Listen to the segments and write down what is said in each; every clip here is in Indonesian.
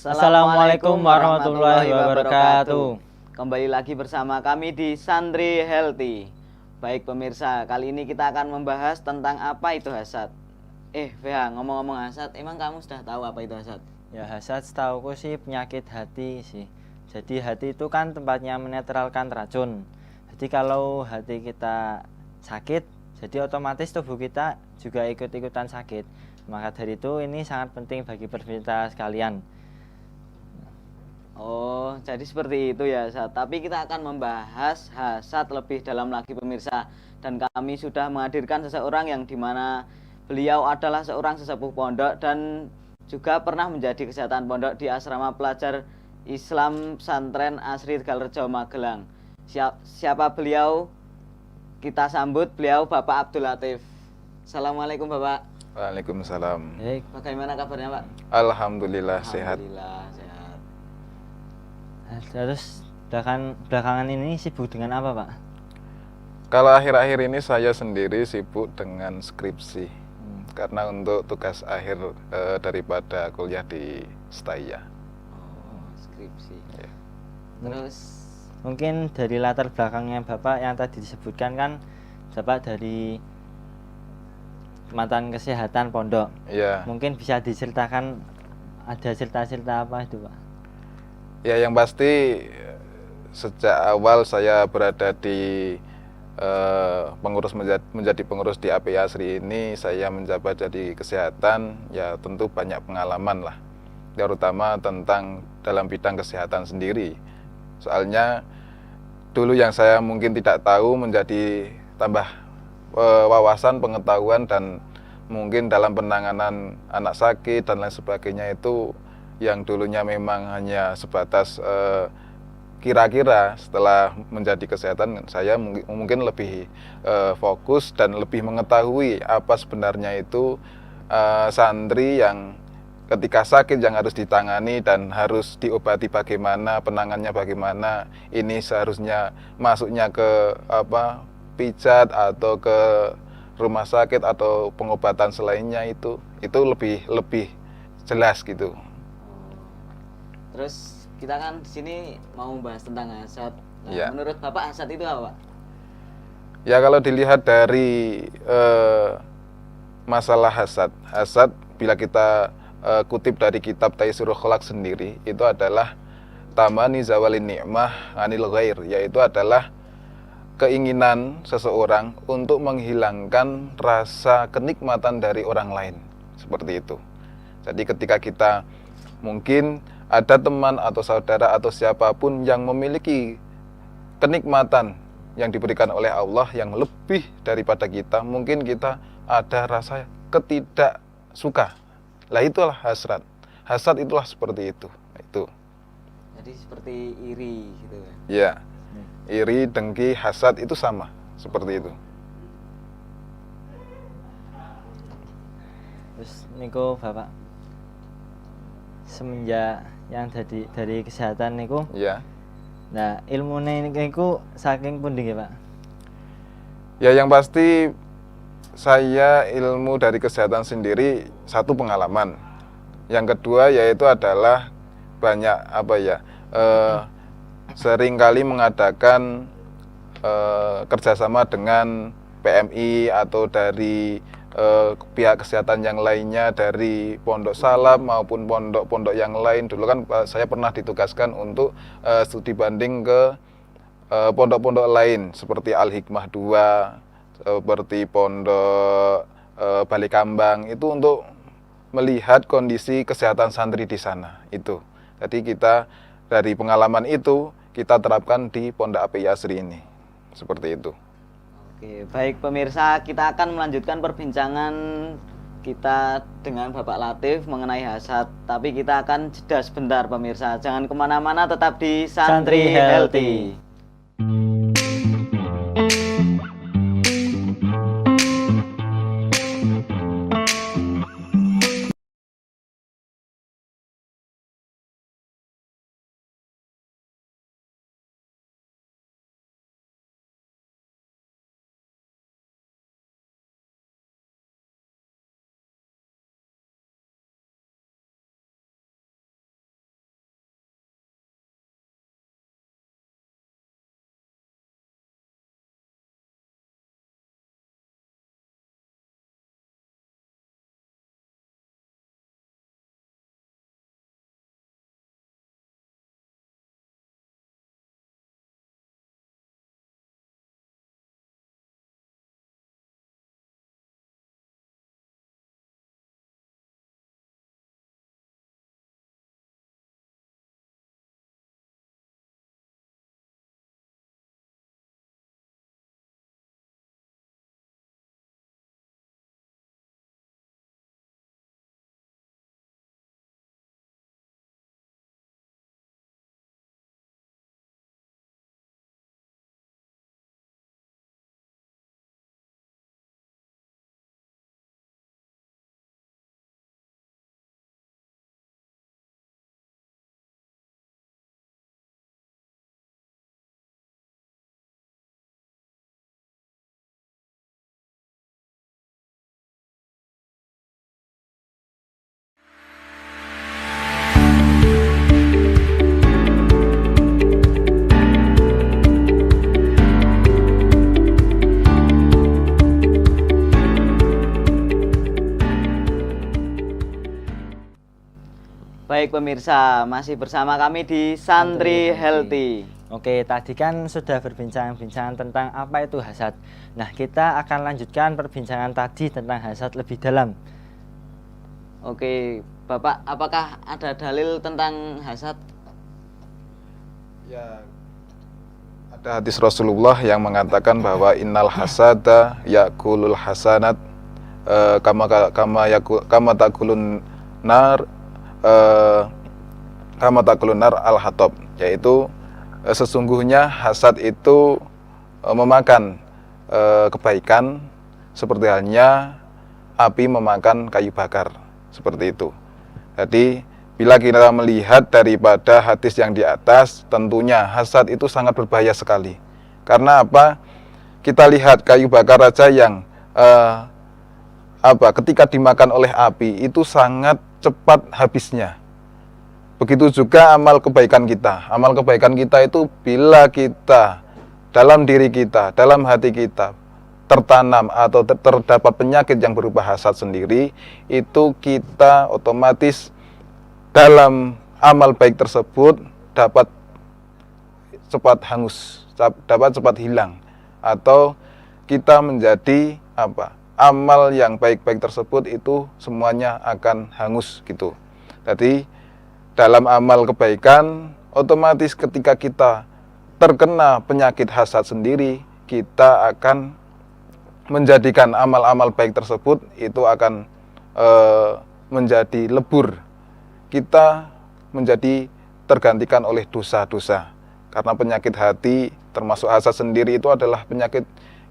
Assalamualaikum warahmatullahi wabarakatuh. Kembali lagi bersama kami di Santri Healthy. Baik pemirsa, kali ini kita akan membahas tentang apa itu hasad. VH, ngomong-ngomong hasad, emang kamu sudah tahu apa itu hasad? Ya, hasad setauku sih penyakit hati sih. Jadi hati itu kan tempatnya menetralkan racun. Jadi kalau hati kita sakit, jadi otomatis tubuh kita juga ikut-ikutan sakit. Maka dari itu ini sangat penting bagi pemirsa sekalian. Oh, jadi seperti itu ya, Hasad. Tapi kita akan membahas hasad lebih dalam lagi pemirsa. Dan kami sudah menghadirkan seseorang yang dimana beliau adalah seorang sesepuh pondok dan juga pernah menjadi kesehatan pondok di asrama pelajar Islam Pesantren Asri Tegalrejo Magelang. Siapa beliau? Kita sambut beliau Bapak Abdul Latif. Assalamualaikum Bapak. Waalaikumsalam. Baik. Bagaimana kabarnya Pak? Alhamdulillah sehat. Alhamdulillah sehat. Terus belakangan ini sibuk dengan apa, Pak? Kalau akhir-akhir ini saya sendiri sibuk dengan skripsi. Karena untuk tugas akhir daripada kuliah di STAIA. Oh, skripsi. Ya. Terus mungkin dari latar belakangnya Bapak yang tadi disebutkan kan Bapak dari mantan kesehatan pondok. Ya. Mungkin bisa diceritakan ada cerita-cerita apa itu, Pak? Ya, yang pasti sejak awal saya berada di menjadi pengurus di API Asri ini, saya menjabat jadi kesehatan, ya tentu banyak pengalaman lah, terutama tentang dalam bidang kesehatan sendiri. Soalnya dulu yang saya mungkin tidak tahu menjadi tambah wawasan, pengetahuan, dan mungkin dalam penanganan anak sakit dan lain sebagainya itu yang dulunya memang hanya sebatas kira-kira. Setelah menjadi kesehatan saya mungkin lebih fokus dan lebih mengetahui apa sebenarnya itu santri yang ketika sakit yang harus ditangani dan harus diobati bagaimana, penanganannya bagaimana. Ini seharusnya masuknya ke pijat atau ke rumah sakit atau pengobatan selainnya itu lebih jelas gitu. Terus kita kan di sini mau membahas tentang hasad. Nah, Ya. Menurut Bapak hasad itu apa, Pak? Ya, kalau dilihat dari masalah hasad bila kita kutip dari kitab Taisirul Khalaq sendiri, itu adalah tamani zawalin ni'mah anil ghair, yaitu adalah keinginan seseorang untuk menghilangkan rasa kenikmatan dari orang lain, seperti itu. Jadi ketika kita mungkin ada teman atau saudara atau siapapun yang memiliki kenikmatan yang diberikan oleh Allah yang lebih daripada kita, mungkin kita ada rasa ketidaksuka. Lah itulah hasad. Hasad itulah seperti itu. Jadi seperti iri gitu ya. Ya. Iri, dengki, hasad itu sama, seperti itu. Terus niku Bapak semenjak yang dari kesehatan niku. Ya. Nah, ilmune niku saking pundi nggih, Pak? Ya, yang pasti saya ilmu dari kesehatan sendiri satu pengalaman. Yang kedua yaitu adalah banyak seringkali mengadakan kerjasama dengan PMI atau dari pihak kesehatan yang lainnya, dari Pondok Salaf maupun pondok-pondok yang lain. Dulu kan saya pernah ditugaskan untuk studi banding ke pondok-pondok lain seperti Al Hikmah 2, seperti Pondok Balikambang, itu untuk melihat kondisi kesehatan santri di sana itu. Jadi kita dari pengalaman itu kita terapkan di Pondok API Asri ini. Seperti itu. Oke, baik pemirsa, kita akan melanjutkan perbincangan kita dengan Bapak Latif mengenai hasad. Tapi kita akan jeda sebentar pemirsa. Jangan kemana-mana, tetap di Santri Healthy. Baik pemirsa, masih bersama kami di Santri Healthy. Oke, tadi kan sudah berbincang-bincang tentang apa itu hasad. Nah, kita akan lanjutkan perbincangan tadi tentang hasad lebih dalam. Oke, Bapak, apakah ada dalil tentang hasad? Ya, ada hadis Rasulullah yang mengatakan bahwa innal hasada yakulul hasanat kama takulun nar kama takulun nar al-hatab, yaitu sesungguhnya hasad itu memakan kebaikan seperti halnya api memakan kayu bakar, seperti itu. Jadi bila kita melihat daripada hadis yang di atas, tentunya hasad itu sangat berbahaya sekali. Karena apa? Kita lihat kayu bakar aja yang ketika dimakan oleh api itu sangat cepat habisnya. Begitu juga amal kebaikan kita. Amal kebaikan kita itu bila kita dalam diri kita, dalam hati kita tertanam atau terdapat penyakit yang berupa hasad sendiri, itu kita otomatis dalam amal baik tersebut dapat cepat hangus, dapat cepat hilang, atau kita menjadi amal yang baik-baik tersebut itu semuanya akan hangus gitu. Jadi dalam amal kebaikan, otomatis ketika kita terkena penyakit hasad sendiri, kita akan menjadikan amal-amal baik tersebut itu akan menjadi lebur. Kita menjadi tergantikan oleh dosa-dosa. Karena penyakit hati, termasuk hasad sendiri, itu adalah penyakit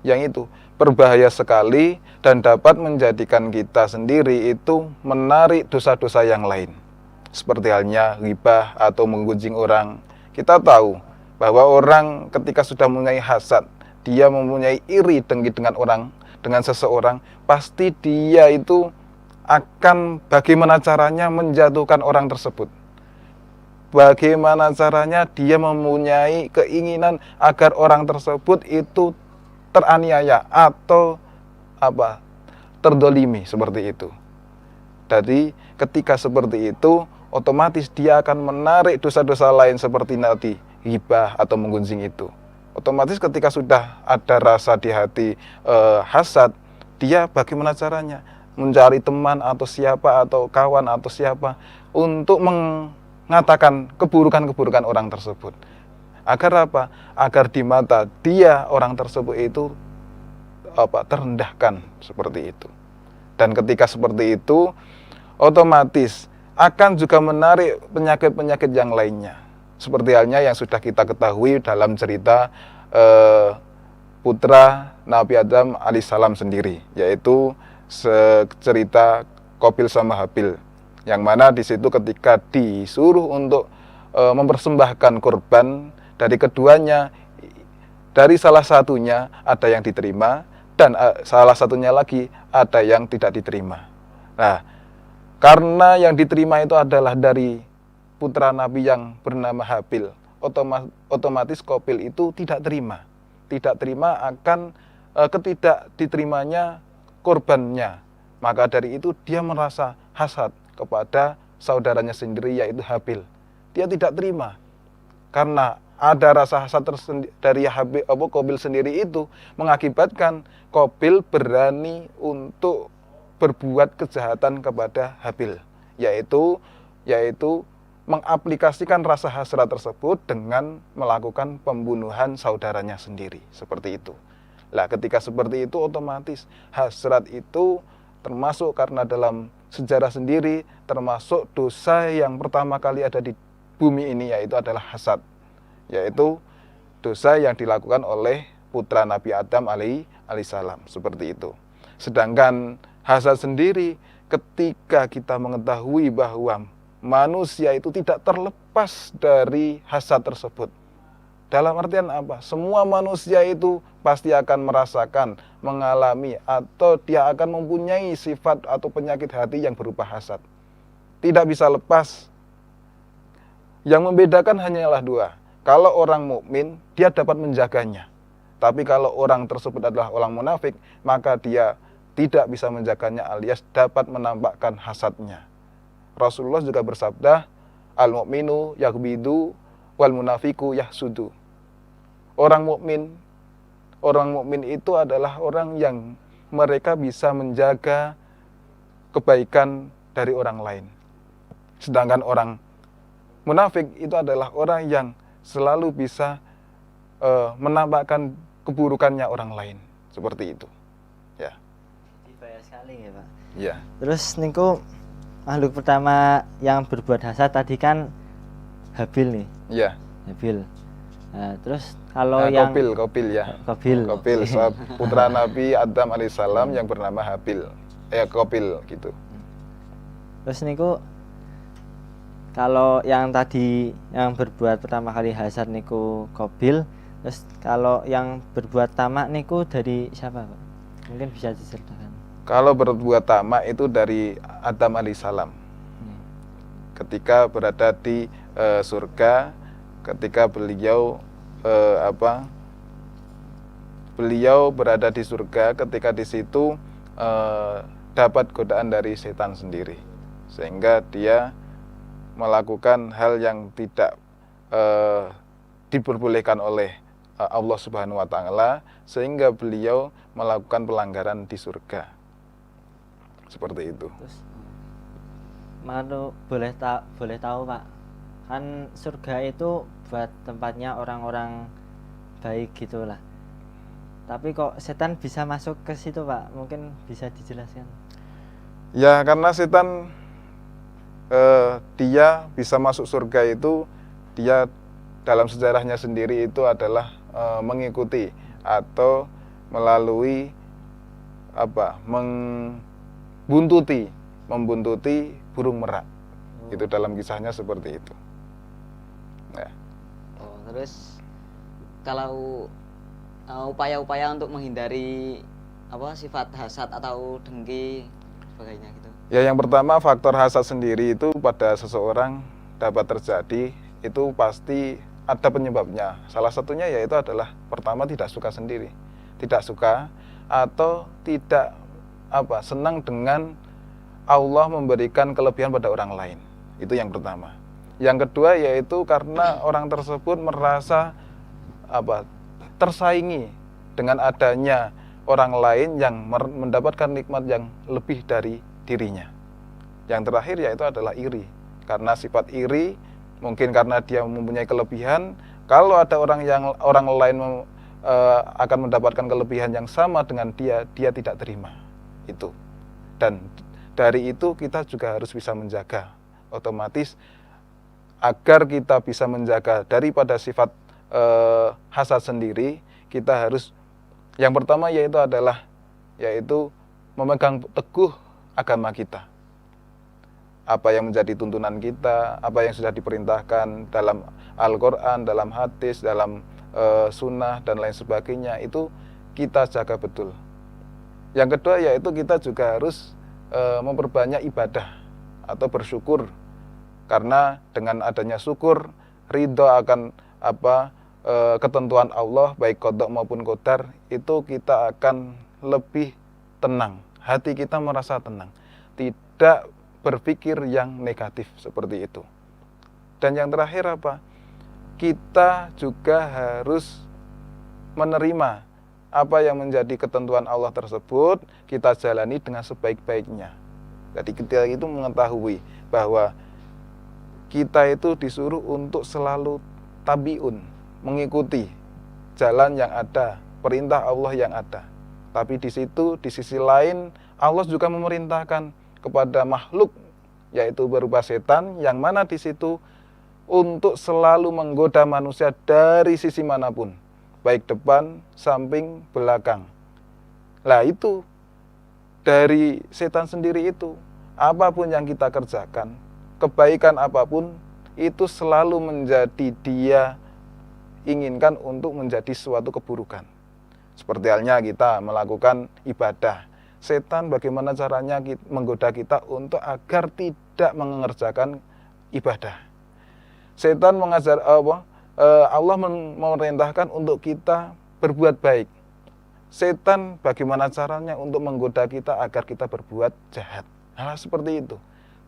yang itu berbahaya sekali dan dapat menjadikan kita sendiri itu menarik dosa-dosa yang lain. Seperti halnya ghibah atau menggunjing orang. Kita tahu bahwa orang ketika sudah mempunyai hasad, dia mempunyai iri dengki dengan seseorang, pasti dia itu akan bagaimana caranya menjatuhkan orang tersebut. Bagaimana caranya dia mempunyai keinginan agar orang tersebut itu teraniaya atau terdolimi, seperti itu. Jadi ketika seperti itu, otomatis dia akan menarik dosa-dosa lain seperti nanti ghibah atau menggunjing itu. Otomatis ketika sudah ada rasa di hati hasad, dia bagaimana caranya mencari teman atau siapa atau kawan atau siapa untuk mengatakan keburukan-keburukan orang tersebut. Agar apa? Agar di mata dia orang tersebut itu terendahkan, seperti itu. Dan ketika seperti itu, otomatis akan juga menarik penyakit-penyakit yang lainnya. Seperti halnya yang sudah kita ketahui dalam cerita putra Nabi Adam alaihissalam sendiri, yaitu cerita Qabil sama Habil, yang mana di situ ketika disuruh untuk mempersembahkan korban dari keduanya, dari salah satunya ada yang diterima dan salah satunya lagi ada yang tidak diterima. Nah, karena yang diterima itu adalah dari putra Nabi yang bernama Habil, otomatis Qabil itu tidak terima akan ketidak diterimanya korbannya. Maka dari itu dia merasa hasad kepada saudaranya sendiri, yaitu Habil. Dia tidak terima karena ada rasa hasad dari Qabil sendiri, itu mengakibatkan Qabil berani untuk berbuat kejahatan kepada Habil, yaitu mengaplikasikan rasa hasrat tersebut dengan melakukan pembunuhan saudaranya sendiri, seperti itu. Lah, ketika seperti itu, otomatis hasrat itu termasuk, karena dalam sejarah sendiri termasuk dosa yang pertama kali ada di bumi ini, yaitu adalah hasad, yaitu dosa yang dilakukan oleh putra Nabi Adam alaihissalam, seperti itu. Sedangkan hasad sendiri, ketika kita mengetahui bahwa manusia itu tidak terlepas dari hasad tersebut. Dalam artian apa? Semua manusia itu pasti akan merasakan, mengalami, atau dia akan mempunyai sifat atau penyakit hati yang berupa hasad. Tidak bisa lepas. Yang membedakan hanyalah dua. Kalau orang mukmin, dia dapat menjaganya. Tapi kalau orang tersebut adalah orang munafik, maka dia tidak bisa menjaganya, alias dapat menampakkan hasadnya. Rasulullah juga bersabda, al-mu'minu yaghbidu wal munafiku yahsudu. Orang mukmin itu adalah orang yang mereka bisa menjaga kebaikan dari orang lain. Sedangkan orang munafik itu adalah orang yang selalu bisa menampakkan keburukannya orang lain. Seperti itu. Ya. Bahaya sekali ya Pak. Ya. Terus niku makhluk pertama yang berbuat hasad tadi kan Habil nih. Ya. Habil. Nah, terus kalau yang Qabil ya. Qabil. Qabil, putra Nabi Adam alaihissalam yang bernama Habil. Qabil gitu. Terus niku kalau yang tadi yang berbuat pertama kali hasad niku Qabil, terus kalau yang berbuat tamak niku dari siapa Pak? Mungkin bisa diceritakan. Kalau berbuat tamak itu dari Adam alaihissalam. Ketika berada di surga, ketika beliau beliau berada di surga, ketika di situ dapat godaan dari setan sendiri, sehingga dia melakukan hal yang tidak diperbolehkan oleh Allah Subhanahu wa taala, sehingga beliau melakukan pelanggaran di surga. Seperti itu. Terus boleh tahu Pak, kan surga itu buat tempatnya orang-orang baik gitulah. Tapi kok setan bisa masuk ke situ Pak? Mungkin bisa dijelaskan. Ya, karena setan dia bisa masuk surga itu, dia dalam sejarahnya sendiri itu adalah mengikuti atau melalui membuntuti burung merak. Itu dalam kisahnya seperti itu. Ya. Terus kalau upaya-upaya untuk menghindari sifat hasad atau dengki sebagainya gitu. Ya, yang pertama faktor hasad sendiri itu pada seseorang dapat terjadi itu pasti ada penyebabnya. Salah satunya yaitu adalah pertama tidak suka sendiri. Tidak suka atau tidak senang dengan Allah memberikan kelebihan pada orang lain. Itu yang pertama. Yang kedua yaitu karena orang tersebut merasa tersaingi dengan adanya orang lain yang mendapatkan nikmat yang lebih dari dirinya. Yang terakhir yaitu adalah iri. Karena sifat iri, mungkin karena dia mempunyai kelebihan, kalau ada orang lain akan mendapatkan kelebihan yang sama dengan dia tidak terima. Itu. Dan dari itu kita juga harus bisa menjaga. Otomatis agar kita bisa menjaga daripada sifat hasad sendiri, kita harus yang pertama yaitu memegang teguh agama kita. Apa yang menjadi tuntunan kita, apa yang sudah diperintahkan dalam Al-Quran, dalam hadis, dalam sunnah dan lain sebagainya, itu kita jaga betul. Yang kedua yaitu kita juga harus memperbanyak ibadah atau bersyukur. Karena dengan adanya syukur, ridho akan ketentuan Allah, baik qada maupun qadar, itu kita akan lebih tenang. Hati kita merasa tenang. Tidak berpikir yang negatif seperti itu. Dan yang terakhir kita juga harus menerima apa yang menjadi ketentuan Allah tersebut, kita jalani dengan sebaik-baiknya. Jadi kita itu mengetahui bahwa kita itu disuruh untuk selalu tabiun, mengikuti jalan yang ada, perintah Allah yang ada. Tapi di sisi lain Allah juga memerintahkan kepada makhluk, yaitu berupa setan, yang mana di situ untuk selalu menggoda manusia dari sisi manapun, baik depan, samping, belakang. Lah itu dari setan sendiri itu, apapun yang kita kerjakan, kebaikan apapun, itu selalu menjadi dia inginkan untuk menjadi suatu keburukan. Seperti halnya kita melakukan ibadah. Setan bagaimana caranya menggoda kita untuk agar tidak mengerjakan ibadah. Setan Allah memerintahkan untuk kita berbuat baik. Setan bagaimana caranya untuk menggoda kita agar kita berbuat jahat. Hal seperti itu.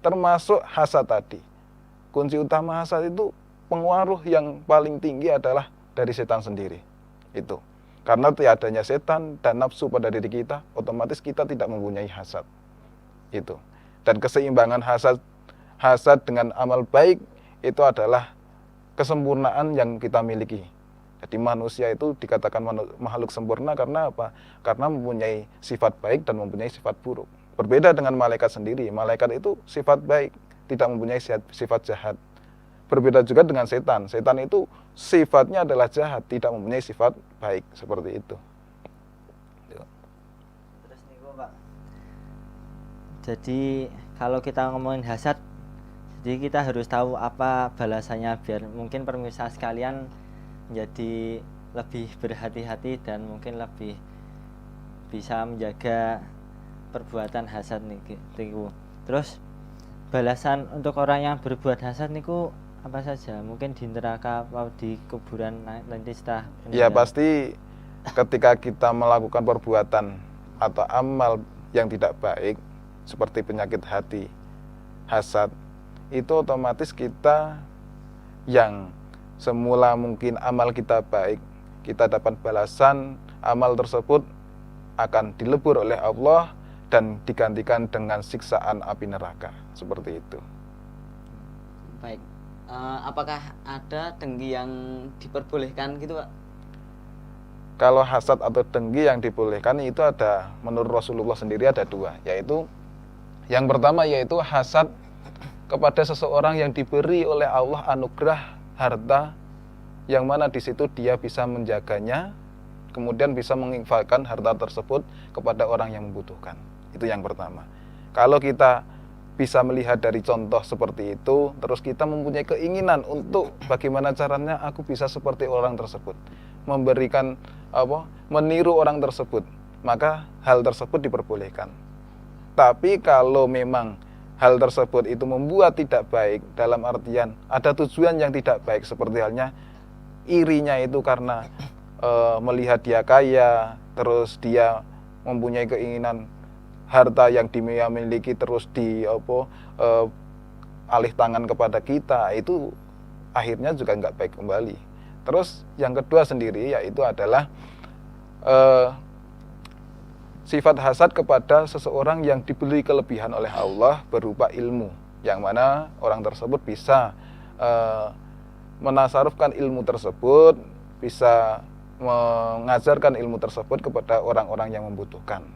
termasuk hasad tadi. Kunci utama hasad itu, pengaruh yang paling tinggi adalah dari setan sendiri. Itu. Karena tiadanya setan dan nafsu pada diri kita, otomatis kita tidak mempunyai hasad. Itu. Dan keseimbangan hasad dengan amal baik itu adalah kesempurnaan yang kita miliki. Jadi manusia itu dikatakan makhluk sempurna karena apa? Karena mempunyai sifat baik dan mempunyai sifat buruk. Berbeda dengan malaikat sendiri. Malaikat itu sifat baik, tidak mempunyai sifat jahat. Berbeda juga dengan setan. Setan itu sifatnya adalah jahat, tidak mempunyai sifat baik. Seperti itu. Terus nih Pak, jadi kalau kita ngomongin hasad, jadi kita harus tahu apa balasannya biar mungkin pemirsa sekalian menjadi lebih berhati-hati dan mungkin lebih bisa menjaga perbuatan hasad niku. Terus balasan untuk orang yang berbuat hasad niku apa saja? Mungkin di neraka atau di kuburan nanti setelah Ya pasti ketika kita melakukan perbuatan atau amal yang tidak baik seperti penyakit hati, hasad, itu otomatis kita yang semula mungkin amal kita baik, kita dapat balasan amal tersebut akan dilebur oleh Allah dan digantikan dengan siksaan api neraka. Seperti itu. Baik. Apakah ada dengki yang diperbolehkan gitu, Pak? Kalau hasad atau dengki yang dibolehkan itu ada, menurut Rasulullah sendiri ada dua, yaitu yang pertama yaitu hasad kepada seseorang yang diberi oleh Allah anugerah harta, yang mana di situ dia bisa menjaganya, kemudian bisa menginfakkan harta tersebut kepada orang yang membutuhkan. Itu yang pertama. Kalau kita bisa melihat dari contoh seperti itu, terus kita mempunyai keinginan untuk bagaimana caranya aku bisa seperti orang tersebut, memberikan meniru orang tersebut, maka hal tersebut diperbolehkan. Tapi kalau memang hal tersebut itu membuat tidak baik, dalam artian ada tujuan yang tidak baik, seperti halnya irinya itu karena melihat dia kaya, terus dia mempunyai keinginan harta yang dia miliki terus alih tangan kepada kita, itu akhirnya juga nggak baik kembali. Terus yang kedua sendiri yaitu adalah sifat hasad kepada seseorang yang diberi kelebihan oleh Allah berupa ilmu, yang mana orang tersebut bisa menasarufkan ilmu tersebut, bisa mengajarkan ilmu tersebut kepada orang-orang yang membutuhkan.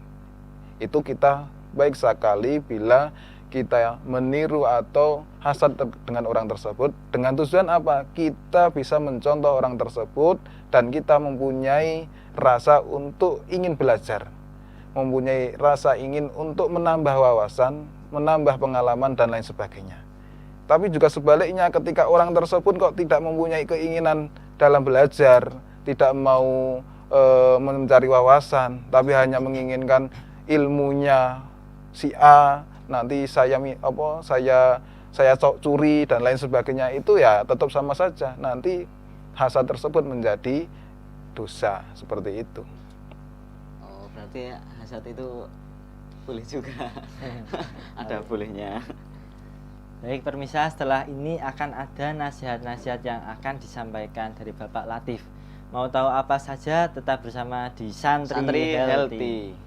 Itu kita baik sekali bila kita meniru atau hasad dengan orang tersebut, dengan tujuan apa? Kita bisa mencontoh orang tersebut dan kita mempunyai rasa untuk ingin belajar, mempunyai rasa ingin untuk menambah wawasan, menambah pengalaman dan lain sebagainya. Tapi juga sebaliknya, ketika orang tersebut kok tidak mempunyai keinginan dalam belajar, tidak mau mencari wawasan, tapi hanya menginginkan ilmunya si A, nanti saya curi dan lain sebagainya, itu ya tetap sama saja, nanti hasad tersebut menjadi dosa. Seperti itu. Oh, berarti hasad itu boleh juga. Ada bolehnya. Baik permisah, setelah ini akan ada nasihat-nasihat yang akan disampaikan dari Bapak Latif. Mau tahu apa saja, tetap bersama di Santri Healthy.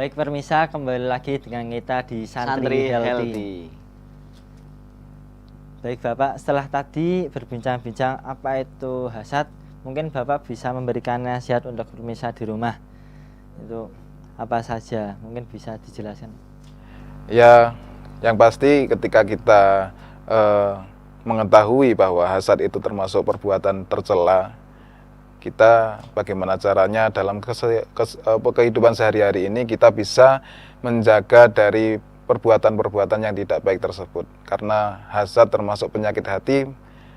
Baik permisa, kembali lagi dengan kita di Santri Healthy. Baik Bapak, setelah tadi berbincang-bincang apa itu hasad, mungkin Bapak bisa memberikan nasihat untuk pemirsa di rumah. Itu apa saja? Mungkin bisa dijelaskan. Ya, yang pasti ketika kita mengetahui bahwa hasad itu termasuk perbuatan tercela, kita bagaimana caranya dalam kehidupan sehari-hari ini kita bisa menjaga dari perbuatan-perbuatan yang tidak baik tersebut. Karena hasad termasuk penyakit hati.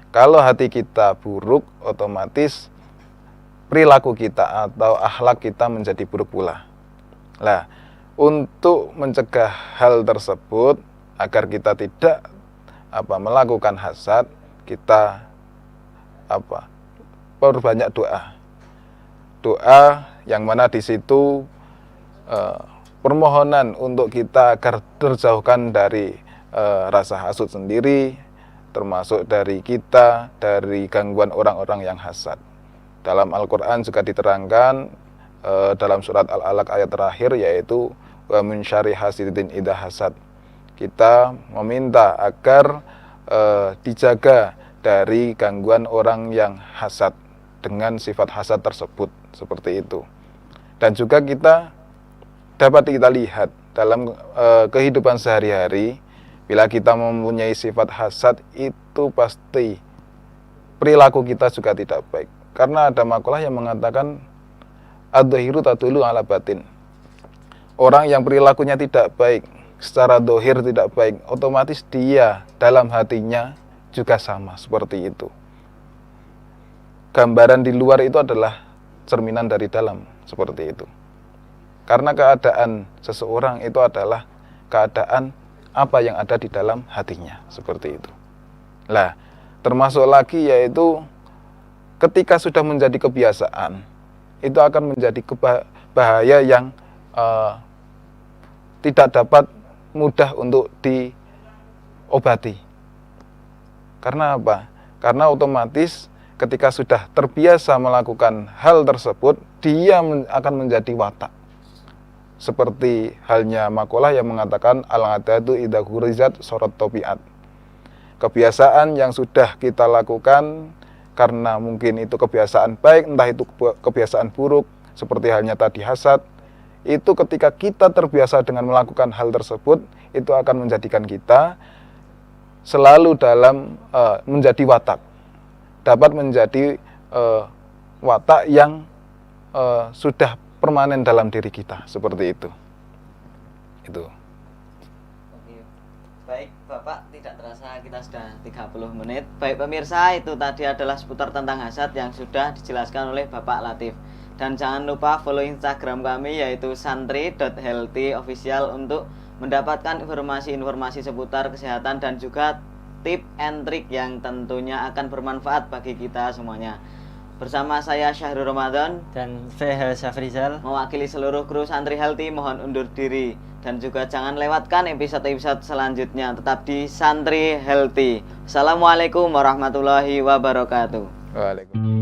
Kalau hati kita buruk, otomatis perilaku kita atau akhlak kita menjadi buruk pula. Nah, untuk mencegah hal tersebut agar kita tidak melakukan hasad, kita perbanyak doa. Doa yang mana di situ permohonan untuk kita agar terjauhkan dari rasa hasut sendiri, termasuk dari kita, dari gangguan orang-orang yang hasad. Dalam Al-Quran juga diterangkan dalam surat Al-Alaq ayat terakhir, yaitu wa min syarri hasidin idza hasad. Kita meminta agar dijaga dari gangguan orang yang hasad dengan sifat hasad tersebut, seperti itu. Dan juga dapat kita lihat dalam kehidupan sehari-hari, bila kita mempunyai sifat hasad, itu pasti perilaku kita juga tidak baik. Karena ada makalah yang mengatakan ad-dhahiru tadullu ala batin. Orang yang perilakunya tidak baik, secara dohir tidak baik, otomatis dia dalam hatinya juga sama seperti itu. Gambaran di luar itu adalah cerminan dari dalam, seperti itu. Karena keadaan seseorang itu adalah keadaan apa yang ada di dalam hatinya, seperti itu. Nah, termasuk lagi yaitu ketika sudah menjadi kebiasaan, itu akan menjadi bahaya yang tidak dapat mudah untuk diobati. Karena apa? Karena otomatis ketika sudah terbiasa melakukan hal tersebut, dia akan menjadi watak. Seperti halnya makalah yang mengatakan al-'adatu idza ghurizat sorot tobiat. Kebiasaan yang sudah kita lakukan karena mungkin itu kebiasaan baik, entah itu kebiasaan buruk, seperti halnya tadi hasad, itu ketika kita terbiasa dengan melakukan hal tersebut, itu akan menjadikan kita selalu dalam menjadi watak. Dapat menjadi watak yang sudah permanen dalam diri kita, seperti itu. Oke. Baik Bapak, tidak terasa kita sudah 30 menit. Baik pemirsa, itu tadi adalah seputar tentang hasad yang sudah dijelaskan oleh Bapak Latif. Dan jangan lupa follow Instagram kami, yaitu santri.healthyofficial, untuk mendapatkan informasi-informasi seputar kesehatan dan juga tip and trik yang tentunya akan bermanfaat bagi kita semuanya. Bersama saya Syahrul Ramadan Dan VH Syafrizal, mewakili seluruh kru Santri Healthy, mohon undur diri. Dan juga jangan lewatkan episode-episode selanjutnya. Tetap di Santri Healthy. Assalamualaikum warahmatullahi wabarakatuh. Waalaikumsalam.